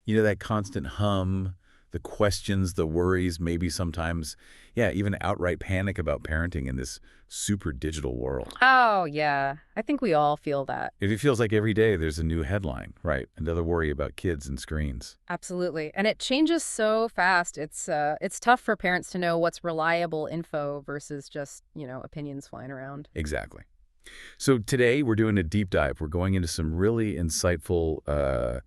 You know, that constant hum, the questions, the worries, maybe sometimes, yeah, even outright panic about parenting in this super digital world. Oh, yeah. I think we all feel that. It feels like every day there's a new headline, right? Another worry about kids and screens. Absolutely. And it changes so fast. It's tough for parents to know what's reliable info versus just, opinions flying around. Exactly. So today we're doing a deep dive. We're going into some really insightful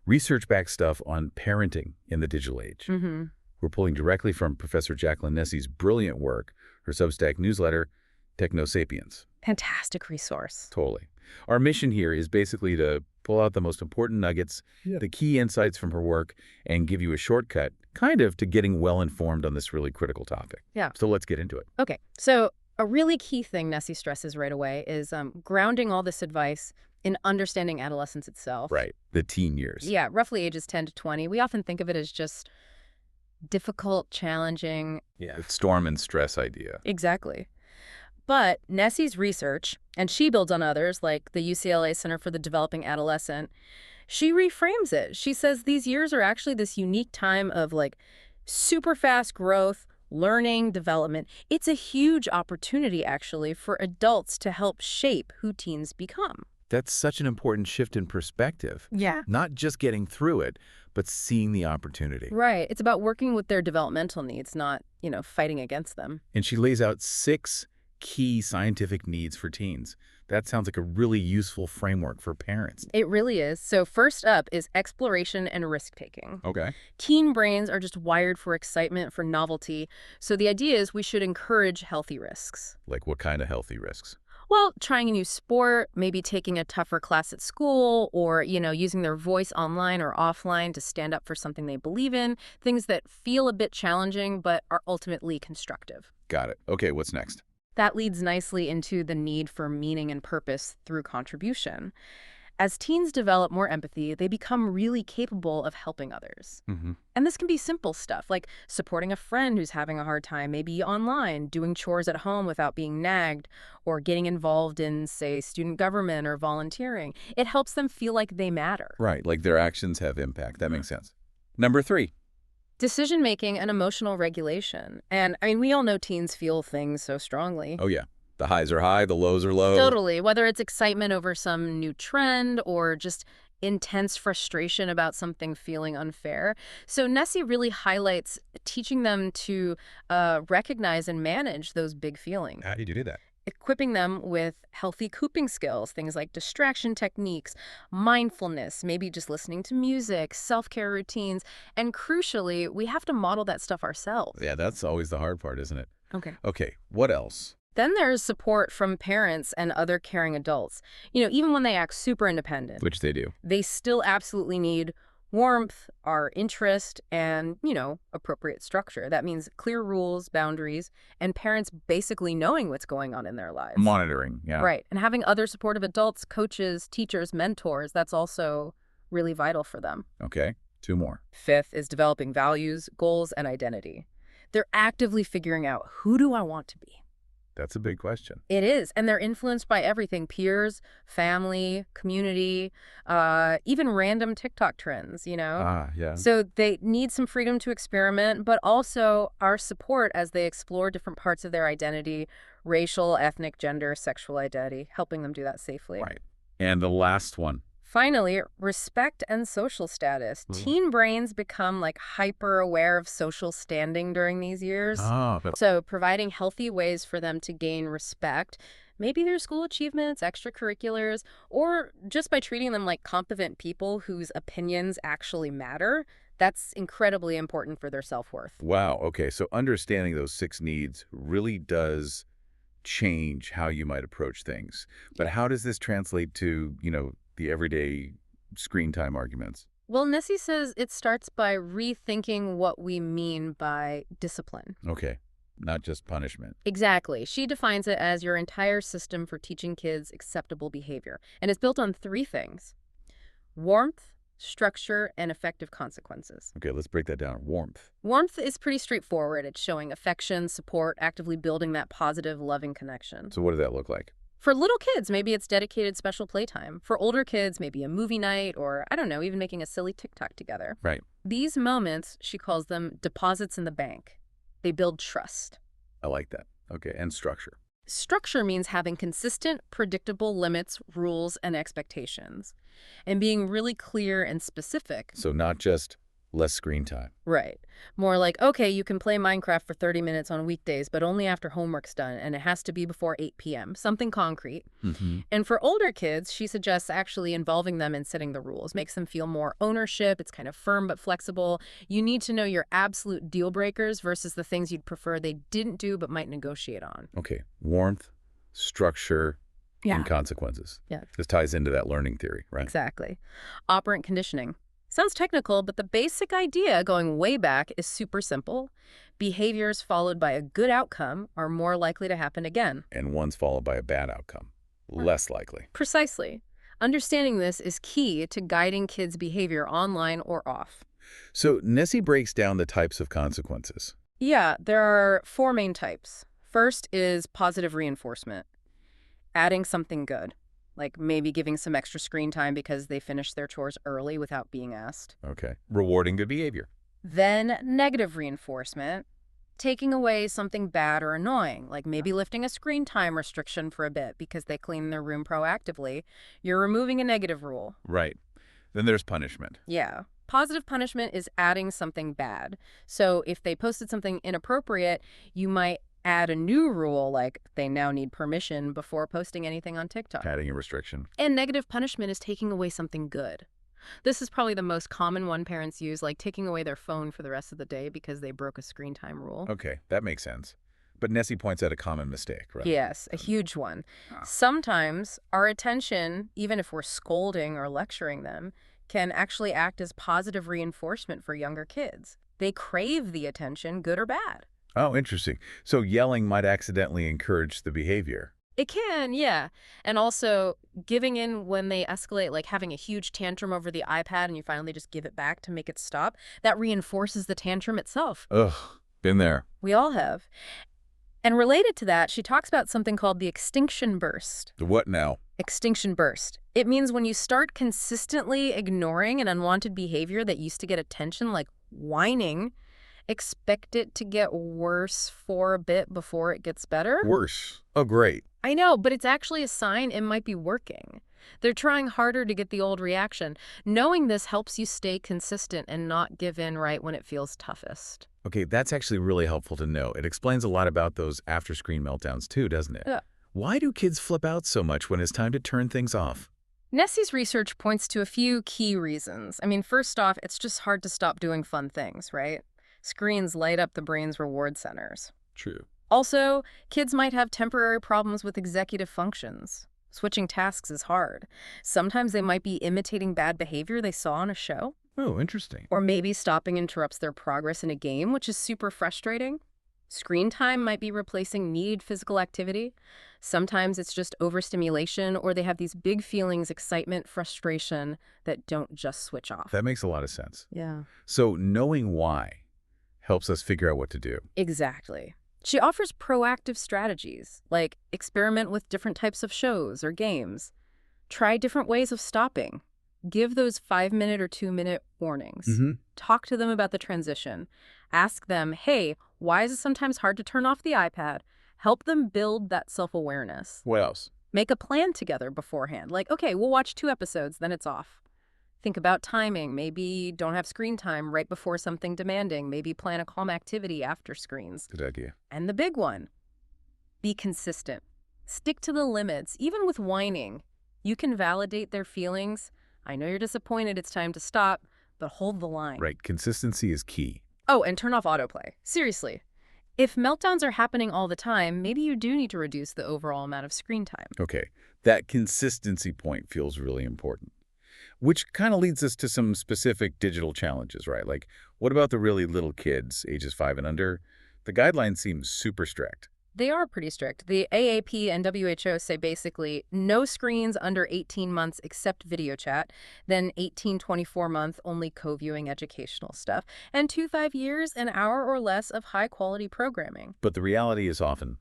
research-backed stuff on parenting in the digital age. Mm-hmm. We're pulling directly from Professor Jacqueline Nessie's brilliant work, her Substack newsletter, Technosapiens. Fantastic resource. Totally. Our mission here is basically to pull out the most important nuggets, the key insights from her work, and give you a shortcut, kind of, to getting well-informed on this really critical topic. Yeah. So let's get into it. Okay. So a really key thing Nessie stresses right away is grounding all this advice in understanding adolescence itself. Right. The teen years. Yeah, roughly ages 10 to 20. We often think of it as just difficult, challenging. Yeah. Storm and stress idea. Exactly. But Nessie's research, and she builds on others like the UCLA Center for the Developing Adolescent, she reframes it. She says these years are actually this unique time of super fast growth, learning, development. It's a huge opportunity actually for adults to help shape who teens become. That's such an important shift in perspective. Yeah. Not just getting through it, but seeing the opportunity. Right. It's about working with their developmental needs, not, fighting against them. And she lays out 6 key scientific needs for teens. That sounds like a really useful framework for parents. It really is. So first up is exploration and risk-taking. Okay. Teen brains are just wired for excitement, for novelty. So the idea is we should encourage healthy risks. Like what kind of healthy risks? Well, trying a new sport, maybe taking a tougher class at school, or, using their voice online or offline to stand up for something they believe in, things that feel a bit challenging but are ultimately constructive. Got it. Okay, what's next? That leads nicely into the need for meaning and purpose through contribution. As teens develop more empathy, they become really capable of helping others. Mm-hmm. And this can be simple stuff, like supporting a friend who's having a hard time, maybe online, doing chores at home without being nagged, or getting involved in, say, student government or volunteering. It helps them feel like they matter. Right, like their actions have impact. That makes sense. Number 3. Decision-making and emotional regulation. And, we all know teens feel things so strongly. Oh, yeah. The highs are high, the lows are low. Totally. Whether it's excitement over some new trend or just intense frustration about something feeling unfair. So Nessie really highlights teaching them to recognize and manage those big feelings. How do you do that? Equipping them with healthy coping skills, things like distraction techniques, mindfulness, maybe just listening to music, self-care routines, and crucially, we have to model that stuff ourselves. Yeah, that's always the hard part, isn't it? Okay. Okay, what else? Then there's support from parents and other caring adults. Even when they act super independent. Which they do. They still absolutely need warmth, our interest, and, appropriate structure. That means clear rules, boundaries, and parents basically knowing what's going on in their lives. Monitoring, yeah. Right. And having other supportive adults, coaches, teachers, mentors, that's also really vital for them. Okay, 2 more. Fifth is developing values, goals, and identity. They're actively figuring out, who do I want to be? That's a big question. It is. And they're influenced by everything: peers, family, community, even random TikTok trends, Ah, yeah. So they need some freedom to experiment, but also our support as they explore different parts of their identity: racial, ethnic, gender, sexual identity, helping them do that safely. Right. And the last one. Finally, respect and social status. Teen brains become hyper aware of social standing during these years. Ah, but So providing healthy ways for them to gain respect, maybe their school achievements, extracurriculars, or just by treating them like competent people whose opinions actually matter, that's incredibly important for their self-worth. wow. Okay, so understanding those 6 needs really does change how you might approach things. But how does this translate to, the everyday screen time arguments? Well, Nessie says it starts by rethinking what we mean by discipline. Okay, not just punishment. Exactly. She defines it as your entire system for teaching kids acceptable behavior. And it's built on 3 things: warmth, structure, and effective consequences. Okay, let's break that down. Warmth. Warmth is pretty straightforward. It's showing affection, support, actively building that positive, loving connection. So what does that look like? For little kids, maybe it's dedicated special playtime. For older kids, maybe a movie night or, I don't know, even making a silly TikTok together. Right. These moments, she calls them deposits in the bank. They build trust. I like that. Okay, and structure. Structure means having consistent, predictable limits, rules, and expectations, and being really clear and specific. So not just less screen time. Right. More like, okay, you can play Minecraft for 30 minutes on weekdays, but only after homework's done, and it has to be before 8 p.m., something concrete. Mm-hmm. And for older kids, she suggests actually involving them in setting the rules, makes them feel more ownership. It's kind of firm but flexible. You need to know your absolute deal breakers versus the things you'd prefer they didn't do but might negotiate on. Okay, warmth, structure, and consequences. Yeah. This ties into that learning theory, right? Exactly. Operant conditioning. Sounds technical, but the basic idea, going way back, is super simple. Behaviors followed by a good outcome are more likely to happen again. And one's followed by a bad outcome. Less likely. Precisely. Understanding this is key to guiding kids' behavior online or off. So Nessie breaks down the types of consequences. Yeah, there are 4 main types. First is positive reinforcement. Adding something good, like maybe giving some extra screen time because they finished their chores early without being asked. Okay. Rewarding good behavior. Then negative reinforcement, taking away something bad or annoying, like maybe lifting a screen time restriction for a bit because they clean their room proactively. You're removing a negative rule. Right. Then there's punishment. Yeah. Positive punishment is adding something bad. So if they posted something inappropriate, you might add a new rule, like they now need permission before posting anything on TikTok. Adding a restriction. And negative punishment is taking away something good. This is probably the most common one parents use, like taking away their phone for the rest of the day because they broke a screen time rule. Okay, that makes sense. But Nessie points out a common mistake, right? Yes, a huge one. Ah. Sometimes our attention, even if we're scolding or lecturing them, can actually act as positive reinforcement for younger kids. They crave the attention, good or bad. Oh, interesting. So yelling might accidentally encourage the behavior. It can, yeah. And also giving in when they escalate, like having a huge tantrum over the iPad and you finally just give it back to make it stop, that reinforces the tantrum itself. Ugh, been there. We all have. And related to that, she talks about something called the extinction burst. The what now? Extinction burst. It means when you start consistently ignoring an unwanted behavior that used to get attention, like whining, expect it to get worse for a bit before it gets better. Worse. Oh, great. I know, but it's actually a sign it might be working. They're trying harder to get the old reaction. Knowing this helps you stay consistent and not give in right when it feels toughest. Okay, that's actually really helpful to know. It explains a lot about those after-screen meltdowns too, doesn't it? Yeah. Why do kids flip out so much when it's time to turn things off? Nessie's research points to a few key reasons. I mean, first off, it's just hard to stop doing fun things, right? Screens light up the brain's reward centers. True. Also, kids might have temporary problems with executive functions. Switching tasks is hard. Sometimes they might be imitating bad behavior they saw on a show. Oh, interesting. Or maybe stopping interrupts their progress in a game, which is super frustrating. Screen time might be replacing needed physical activity. Sometimes it's just overstimulation, or they have these big feelings, excitement, frustration, that don't just switch off. That makes a lot of sense. Yeah. So knowing why helps us figure out what to do. Exactly. She offers proactive strategies, like experiment with different types of shows or games. Try different ways of stopping. Give those 5-minute or 2-minute warnings. Talk to them about the transition. Ask them, hey, why is it sometimes hard to turn off the iPad? Help them build that self-awareness. What else? Make a plan together beforehand. Like, okay, we'll watch 2 episodes, then it's off. Think about timing. Maybe don't have screen time right before something demanding. Maybe plan a calm activity after screens. Good idea. And the big one, be consistent. Stick to the limits, even with whining. You can validate their feelings. I know you're disappointed, it's time to stop, but hold the line. Right. Consistency is key. Oh, and turn off autoplay. Seriously. If meltdowns are happening all the time, maybe you do need to reduce the overall amount of screen time. Okay. That consistency point feels really important. Which kind of leads us to some specific digital challenges, right? Like, what about the really little kids, ages 5 and under? The guidelines seem super strict. They are pretty strict. The AAP and WHO say basically no screens under 18 months except video chat, then 18-24 month only co-viewing educational stuff, and 2-5 years, an hour or less of high-quality programming. But the reality is often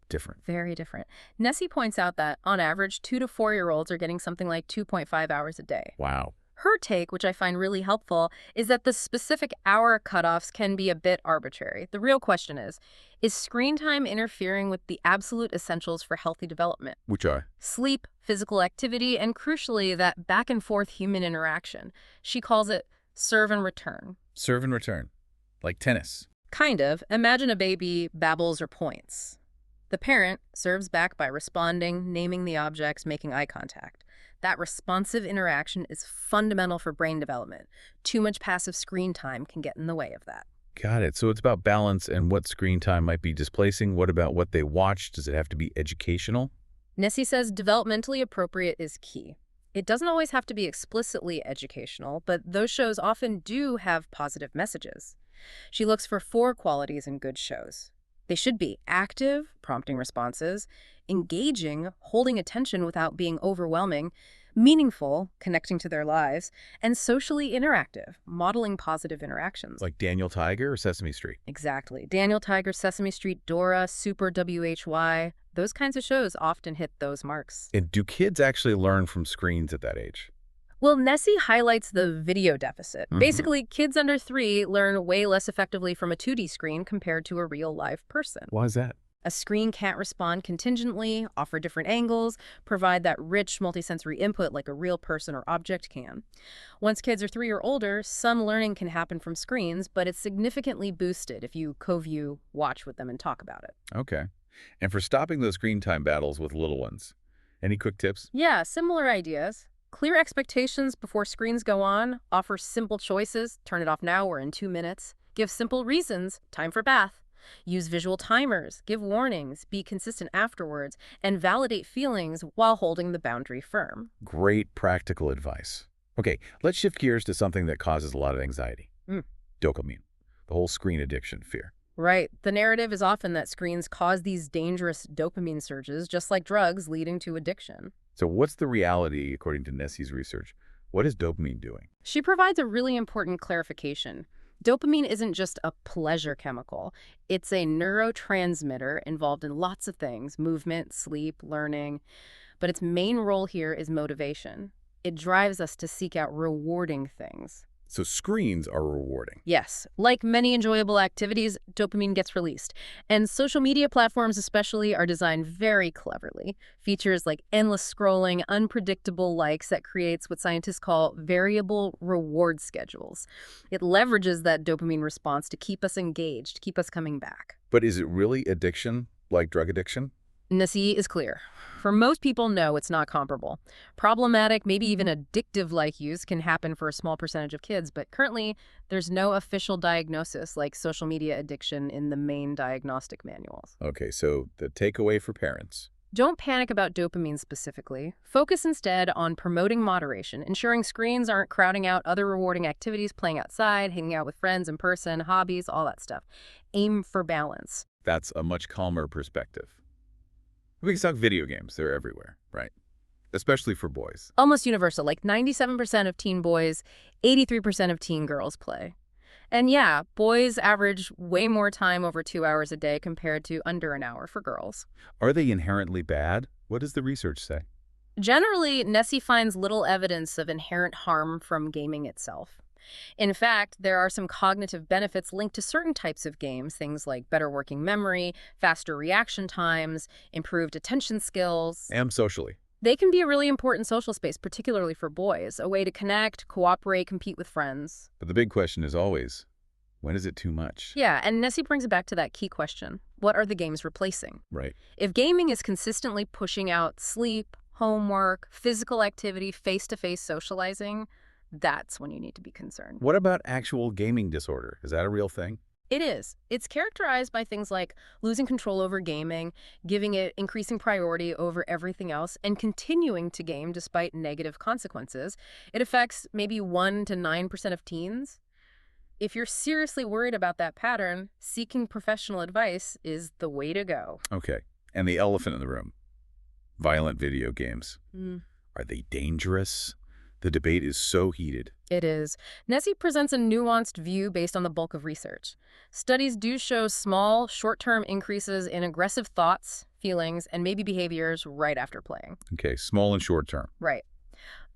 different. Very different. Nessie points out that, on average, 2 to 4-year-olds are getting something like 2.5 hours a day. Wow. Her take, which I find really helpful, is that the specific hour cutoffs can be a bit arbitrary. The real question is screen time interfering with the absolute essentials for healthy development? Which are? Sleep, physical activity, and crucially, that back-and-forth human interaction. She calls it serve and return. Serve and return. Like tennis. Kind of. Imagine a baby babbles or points. The parent serves back by responding, naming the objects, making eye contact. That responsive interaction is fundamental for brain development. Too much passive screen time can get in the way of that. Got it. So it's about balance and what screen time might be displacing. What about what they watch? Does it have to be educational? Nessie says developmentally appropriate is key. It doesn't always have to be explicitly educational, but those shows often do have positive messages. She looks for 4 qualities in good shows. They should be active, prompting responses, engaging, holding attention without being overwhelming, meaningful, connecting to their lives, and socially interactive, modeling positive interactions. Like Daniel Tiger or Sesame Street? Exactly. Daniel Tiger, Sesame Street, Dora, Super WHY, those kinds of shows often hit those marks. And do kids actually learn from screens at that age? Well, Nessie highlights the video deficit. Basically, kids under 3 learn way less effectively from a 2D screen compared to a real live person. Why is that? A screen can't respond contingently, offer different angles, provide that rich multisensory input like a real person or object can. Once kids are 3 or older, some learning can happen from screens, but it's significantly boosted if you co-view, watch with them, and talk about it. Okay. And for stopping those screen time battles with little ones, any quick tips? Yeah, similar ideas. Clear expectations before screens go on, offer simple choices, turn it off now or in 2 minutes, give simple reasons, time for bath, use visual timers, give warnings, be consistent afterwards, and validate feelings while holding the boundary firm. Great practical advice. Okay, let's shift gears to something that causes a lot of anxiety. Dopamine, the whole screen addiction fear. Right. The narrative is often that screens cause these dangerous dopamine surges, just like drugs, leading to addiction. So what's the reality, according to Nessie's research? What is dopamine doing? She provides a really important clarification. Dopamine isn't just a pleasure chemical. It's a neurotransmitter involved in lots of things, movement, sleep, learning. But its main role here is motivation. It drives us to seek out rewarding things. So screens are rewarding. Yes, like many enjoyable activities, dopamine gets released. And social media platforms especially are designed very cleverly. Features like endless scrolling, unpredictable likes that creates what scientists call variable reward schedules. It leverages that dopamine response to keep us engaged, keep us coming back. But is it really addiction, like drug addiction? Nessie is clear. For most people, no, it's not comparable. Problematic, maybe even addictive-like use can happen for a small percentage of kids, but currently there's no official diagnosis like social media addiction in the main diagnostic manuals. Okay, so the takeaway for parents. Don't panic about dopamine specifically. Focus instead on promoting moderation, ensuring screens aren't crowding out other rewarding activities, playing outside, hanging out with friends in person, hobbies, all that stuff. Aim for balance. That's a much calmer perspective. We can talk video games. They're everywhere, right? Especially for boys. Almost universal, like 97% of teen boys, 83% of teen girls play. And yeah, boys average way more time over 2 hours a day compared to under an hour for girls. Are they inherently bad? What does the research say? Generally, Nessie finds little evidence of inherent harm from gaming itself. In fact, there are some cognitive benefits linked to certain types of games, things like better working memory, faster reaction times, improved attention skills. And socially. They can be a really important social space, particularly for boys, a way to connect, cooperate, compete with friends. But the big question is always, when is it too much? Yeah, and Nessie brings it back to that key question. What are the games replacing? Right. If gaming is consistently pushing out sleep, homework, physical activity, face-to-face socializing, that's when you need to be concerned. What about actual gaming disorder? Is that a real thing? It is. It's characterized by things like losing control over gaming, giving it increasing priority over everything else, and continuing to game despite negative consequences. It affects maybe 1 to 9% of teens. If you're seriously worried about that pattern, seeking professional advice is the way to go. Okay. And the elephant in the room. Violent video games. Are they dangerous? The debate is so heated. It is. Nessie presents a nuanced view based on the bulk of research. Studies do show small, short-term increases in aggressive thoughts, feelings, and maybe behaviors right after playing. Okay, small and short term. Right.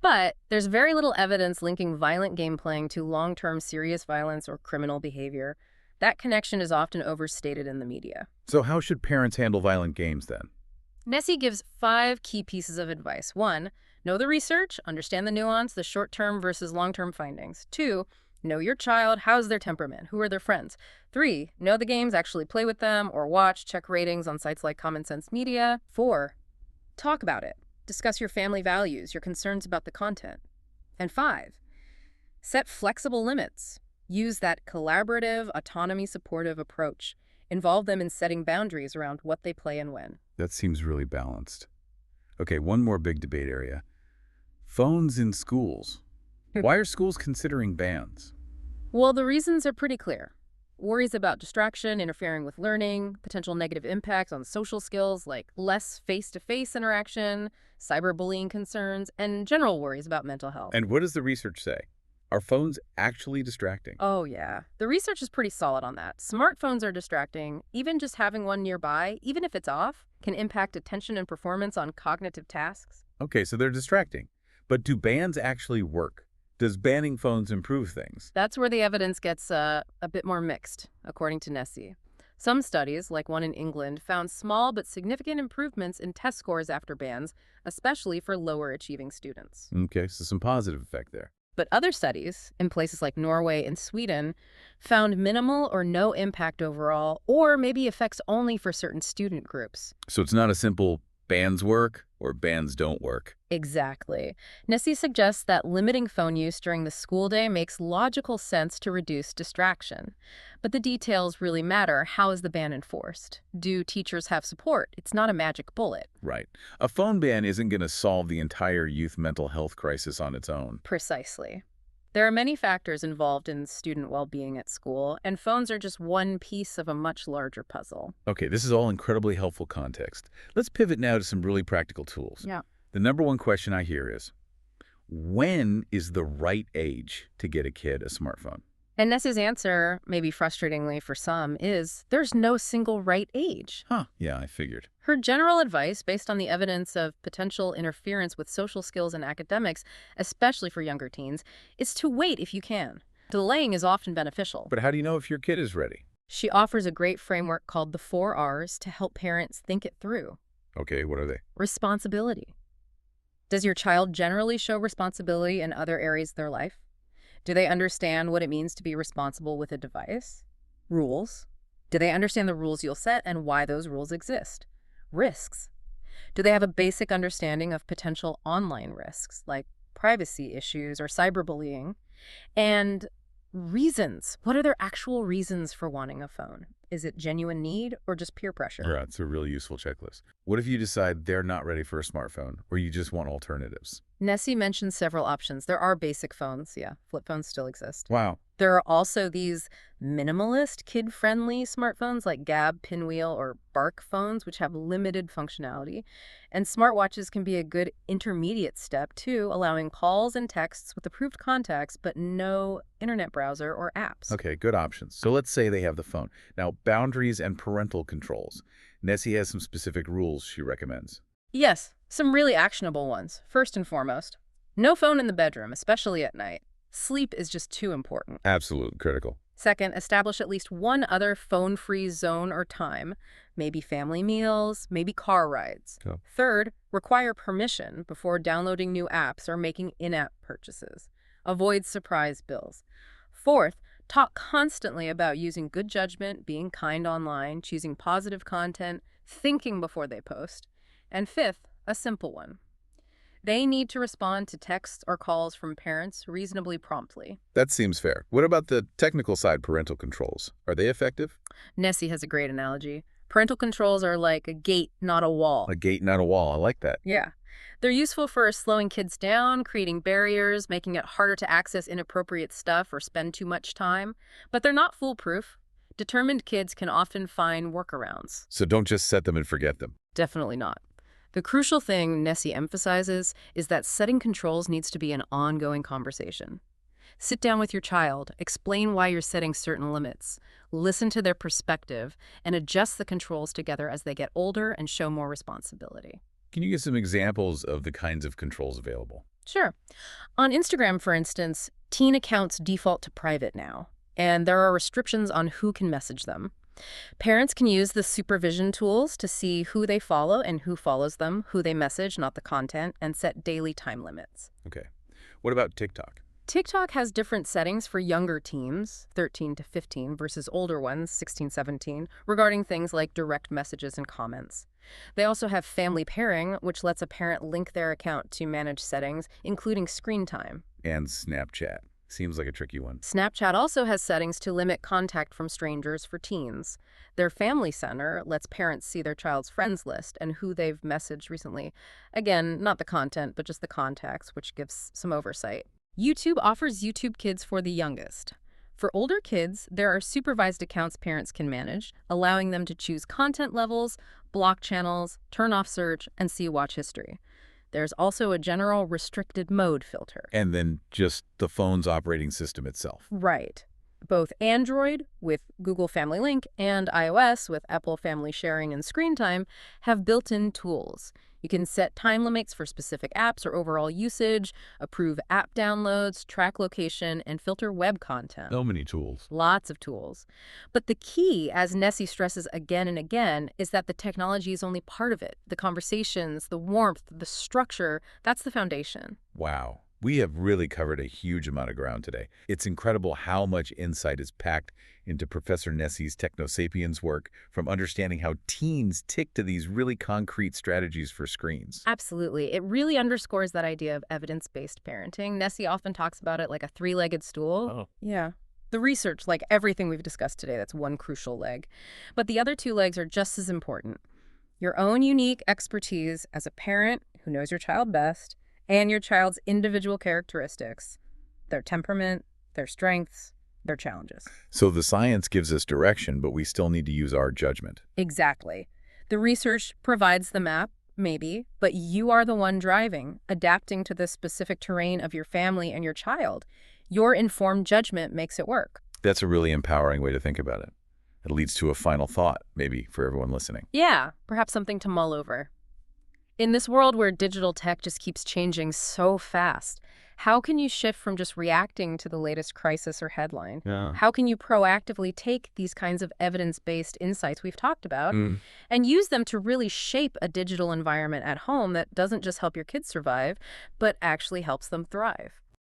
But there's very little evidence linking violent game playing to long-term serious violence or criminal behavior. That connection is often overstated in the media. So how should parents handle violent games then? Nessie gives 5 key pieces of advice. 1, know the research, understand the nuance, the short-term versus long-term findings. 2, know your child, how's their temperament, who are their friends. 3, know the games, actually play with them or watch, check ratings on sites like Common Sense Media. 4, talk about it. Discuss your family values, your concerns about the content. And 5, set flexible limits. Use that collaborative, autonomy-supportive approach. Involve them in setting boundaries around what they play and when. That seems really balanced. Okay, one more big debate area. Phones in schools. Why are schools considering bans? Well, the reasons are pretty clear. Worries about distraction, interfering with learning, potential negative impacts on social skills like less face-to-face interaction, cyberbullying concerns, and general worries about mental health. And what does the research say? Are phones actually distracting? Oh, yeah. The research is pretty solid on that. Smartphones are distracting. Even just having one nearby, even if it's off, can impact attention and performance on cognitive tasks. Okay, so they're distracting. But do bans actually work? Does banning phones improve things? That's where the evidence gets a bit more mixed, according to Nessie. Some studies, like one in England, found small but significant improvements in test scores after bans, especially for lower-achieving students. Okay, so some positive effect there. But other studies, in places like Norway and Sweden, found minimal or no impact overall, or maybe effects only for certain student groups. So it's not a simple bans work or bans don't work. Exactly. Nessie suggests that limiting phone use during the school day makes logical sense to reduce distraction. But the details really matter. How is the ban enforced? Do teachers have support? It's not a magic bullet. Right. A phone ban isn't going to solve the entire youth mental health crisis on its own. Precisely. There are many factors involved in student well-being at school, and phones are just one piece of a much larger puzzle. Okay, this is all incredibly helpful context. Let's pivot now to some really practical tools. Yeah. The number one question I hear is, when is the right age to get a kid a smartphone? And Ness's answer, maybe frustratingly for some, is there's no single right age. Huh, yeah, I figured. Her general advice, based on the evidence of potential interference with social skills and academics, especially for younger teens, is to wait if you can. Delaying is often beneficial. But how do you know if your kid is ready? She offers a great framework called the 4 R's to help parents think it through. Okay, what are they? Responsibility. Does your child generally show responsibility in other areas of their life? Do they understand what it means to be responsible with a device? Rules. Do they understand the rules you'll set and why those rules exist? Risks. Do they have a basic understanding of potential online risks, like privacy issues or cyberbullying? And reasons. What are their actual reasons for wanting a phone? Is it genuine need or just peer pressure? Right, it's a really useful checklist. What if you decide they're not ready for a smartphone, or you just want alternatives? Nessie mentioned several options. There are basic phones, yeah. Flip phones still exist. Wow. There are also these minimalist, kid-friendly smartphones like Gabb, Pinwheel, or Bark phones, which have limited functionality. And smartwatches can be a good intermediate step, too, allowing calls and texts with approved contacts, but no internet browser or apps. Okay, good options. So let's say they have the phone. Now, boundaries and parental controls. Nessie has some specific rules she recommends. Yes, some really actionable ones. First and foremost, no phone in the bedroom, especially at night. Sleep is just too important. Absolutely critical. Second, establish at least one other phone-free zone or time, maybe family meals, maybe car rides. Oh. Third, require permission before downloading new apps or making in-app purchases. Avoid surprise bills. Fourth, talk constantly about using good judgment, being kind online, choosing positive content, thinking before they post. And fifth, a simple one. They need to respond to texts or calls from parents reasonably promptly. That seems fair. What about the technical side parental controls? Are they effective? Nessie has a great analogy. Parental controls are like a gate, not a wall. A gate, not a wall. I like that. Yeah. They're useful for slowing kids down, creating barriers, making it harder to access inappropriate stuff or spend too much time. But they're not foolproof. Determined kids can often find workarounds. So don't just set them and forget them. Definitely not. The crucial thing Nessie emphasizes is that setting controls needs to be an ongoing conversation. Sit down with your child, explain why you're setting certain limits, listen to their perspective, and adjust the controls together as they get older and show more responsibility. Can you give some examples of the kinds of controls available? Sure. On Instagram, for instance, teen accounts default to private now, and there are restrictions on who can message them. Parents can use the supervision tools to see who they follow and who follows them, who they message, not the content, and set daily time limits. Okay. What about TikTok? TikTok has different settings for younger teens, 13 to 15, versus older ones, 16, 17, regarding things like direct messages and comments. They also have family pairing, which lets a parent link their account to manage settings, including screen time. And Snapchat. Seems like a tricky one. Snapchat also has settings to limit contact from strangers for teens. Their Family Center lets parents see their child's friends list and who they've messaged recently. Again, not the content, but just the contacts, which gives some oversight. YouTube offers YouTube Kids for the youngest. For older kids, there are supervised accounts parents can manage, allowing them to choose content levels, block channels, turn off search, and see watch history. There's also a general restricted mode filter. And then just the phone's operating system itself. Right. Both Android with Google Family Link and iOS with Apple Family Sharing and Screen Time have built-in tools. You can set time limits for specific apps or overall usage, approve app downloads, track location, and filter web content. So many tools. Lots of tools. But the key, as Nessie stresses again and again, is that the technology is only part of it. The conversations, the warmth, the structure, that's the foundation. Wow. We have really covered a huge amount of ground today. It's incredible how much insight is packed into Professor Nessie's Technosapiens work, from understanding how teens tick to these really concrete strategies for screens. Absolutely. It really underscores that idea of evidence-based parenting. Nessie often talks about it like a three-legged stool. Oh. Yeah. The research, like everything we've discussed today, that's one crucial leg. But the other two legs are just as important. Your own unique expertise as a parent who knows your child best, and your child's individual characteristics, their temperament, their strengths, their challenges. So the science gives us direction, but we still need to use our judgment. Exactly. The research provides the map, maybe, but you are the one driving, adapting to the specific terrain of your family and your child. Your informed judgment makes it work. That's a really empowering way to think about it. It leads to a final thought, maybe, for everyone listening. Yeah, perhaps something to mull over. In this world where digital tech just keeps changing so fast, how can you shift from just reacting to the latest crisis or headline? Yeah. How can you proactively take these kinds of evidence-based insights we've talked about and use them to really shape a digital environment at home that doesn't just help your kids survive, but actually helps them thrive?